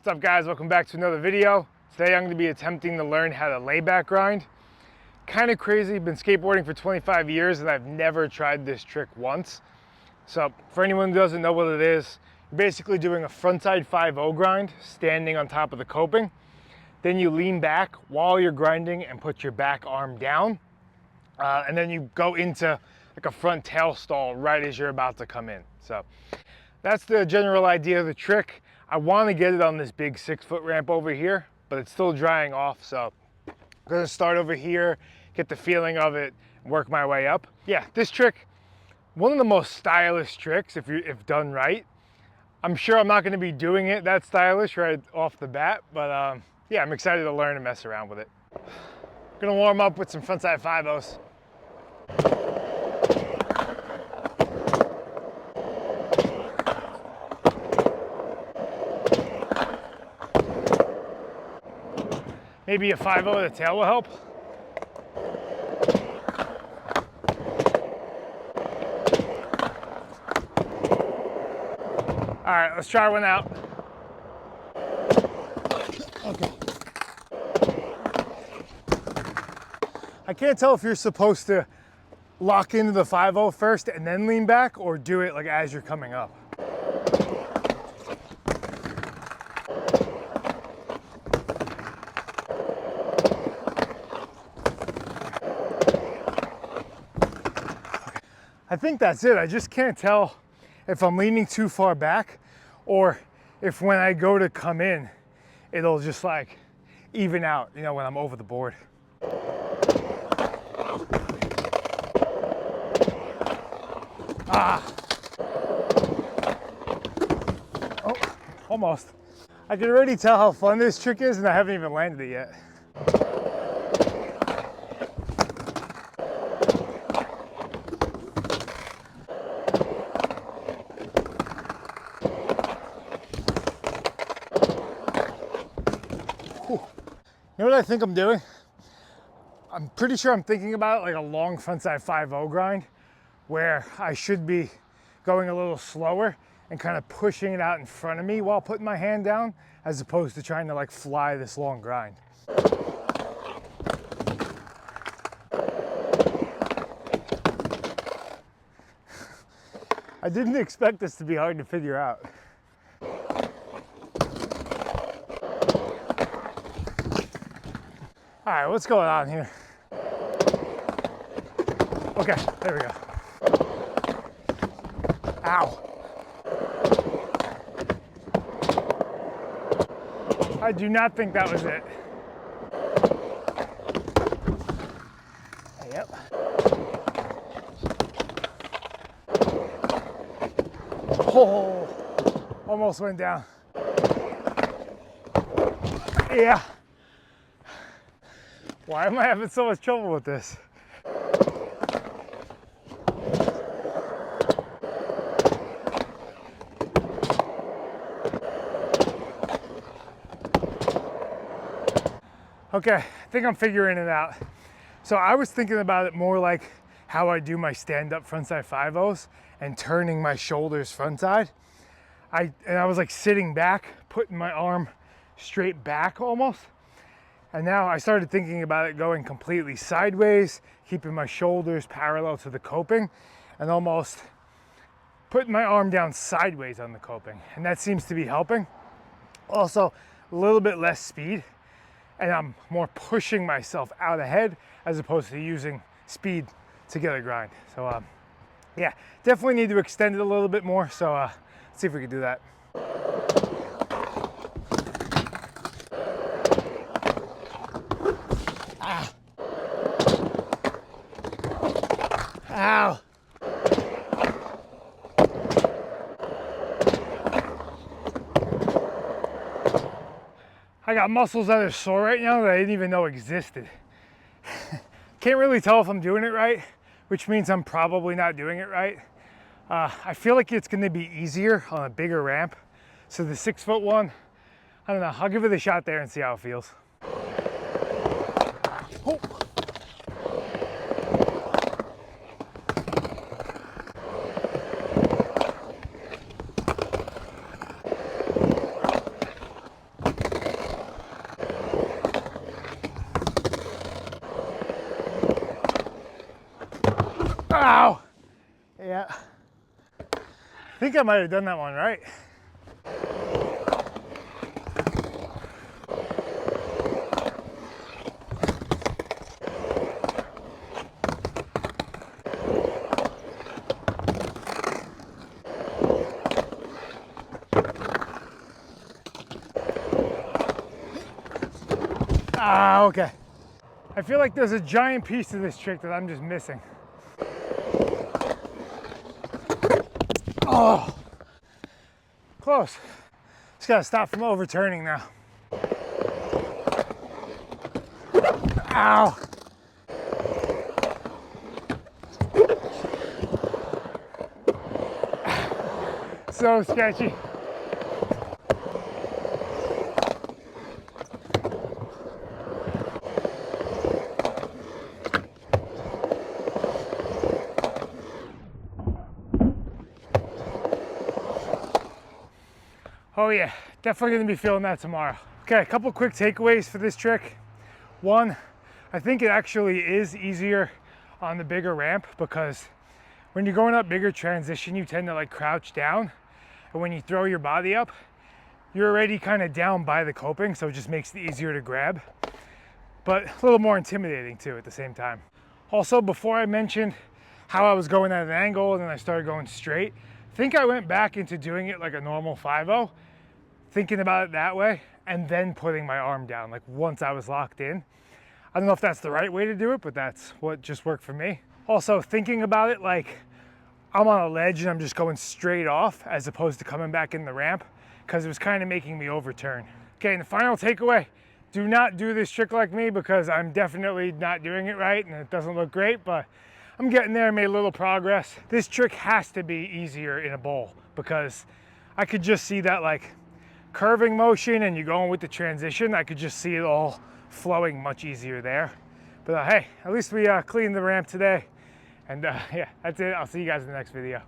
What's up guys, welcome back to another video. Today I'm going to be attempting to learn how to layback grind. Kind of crazy, been skateboarding for 25 years and I've never tried this trick once. So for anyone who doesn't know what it is, you're basically doing a frontside 5-0 grind, standing on top of the coping. Then you lean back while you're grinding and put your back arm down. And then you go into like a front tail stall right as you're about to come in. So that's the general idea of the trick. I want to get it on this big 6-foot ramp over here, but it's still drying off. So I'm gonna start over here, get the feeling of it, work my way up. Yeah, this trick, one of the most stylish tricks if done right. I'm sure I'm not gonna be doing it that stylish right off the bat, but yeah, I'm excited to learn and mess around with it. Gonna warm up with some frontside 5-0s. Maybe a 5-0 at the tail will help. All right, let's try one out. Okay. I can't tell if you're supposed to lock into the 5-0 first and then lean back, or do it like as you're coming up. I think that's it. I just can't tell if I'm leaning too far back or if when I go to come in, it'll just like even out, you know, when I'm over the board. Ah. Oh, almost. I can already tell how fun this trick is and I haven't even landed it yet. You know what I think I'm doing? I'm pretty sure I'm thinking about it like a long frontside 5-0 grind where I should be going a little slower and kind of pushing it out in front of me while putting my hand down, as opposed to trying to like fly this long grind. I didn't expect this to be hard to figure out. All right, what's going on here? Okay, there we go. Ow. I do not think that was it. Yep. Oh, almost went down. Yeah. Why am I having so much trouble with this? Okay, I think I'm figuring it out. So I was thinking about it more like how I do my stand-up frontside 5-0s and turning my shoulders frontside. I was like sitting back, putting my arm straight back almost. And now I started thinking about it going completely sideways, keeping my shoulders parallel to the coping, and almost putting my arm down sideways on the coping. And that seems to be helping. Also, a little bit less speed, and I'm more pushing myself out ahead as opposed to using speed to get a grind. So yeah, definitely need to extend it a little bit more. So let's see if we can do that. Ow. I got muscles that are sore right now that I didn't even know existed. Can't really tell if I'm doing it right, which means I'm probably not doing it right. I feel like it's gonna be easier on a bigger ramp. So the 6-foot one, I don't know, I'll give it a shot there and see how it feels. Oh. Ow! Yeah. I think I might have done that one right. Ah, okay. I feel like there's a giant piece of this trick that I'm just missing. Oh, close. Just gotta stop from overturning now. Ow. So sketchy. Oh yeah, definitely gonna be feeling that tomorrow. Okay, a couple quick takeaways for this trick. One, I think it actually is easier on the bigger ramp because when you're going up bigger transition, you tend to like crouch down. And when you throw your body up, you're already kind of down by the coping, so it just makes it easier to grab. But a little more intimidating too at the same time. Also, before I mentioned how I was going at an angle and then I started going straight, I think I went back into doing it like a normal 5-0, thinking about it that way, and then putting my arm down, like once I was locked in. I don't know if that's the right way to do it, but that's what just worked for me. Also, thinking about it like I'm on a ledge and I'm just going straight off as opposed to coming back in the ramp, because it was kind of making me overturn. Okay, and the final takeaway, do not do this trick like me because I'm definitely not doing it right and it doesn't look great, but I'm getting there, made a little progress. This trick has to be easier in a bowl because I could just see that like curving motion and you're going with the transition. I could just see it all flowing much easier there. But hey, at least we cleaned the ramp today. And yeah, that's it. I'll see you guys in the next video.